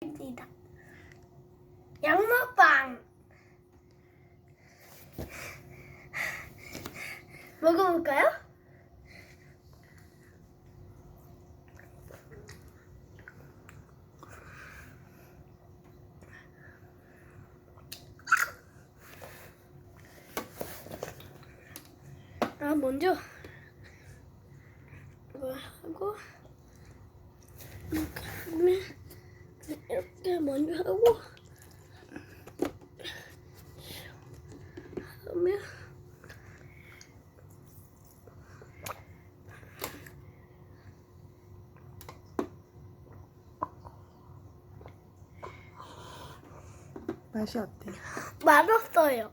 입니다. 양모빵 먹어볼까요? 먼저 이거 하고 이렇게 먼저 하고 하면 맛이 어때? 맛없어요.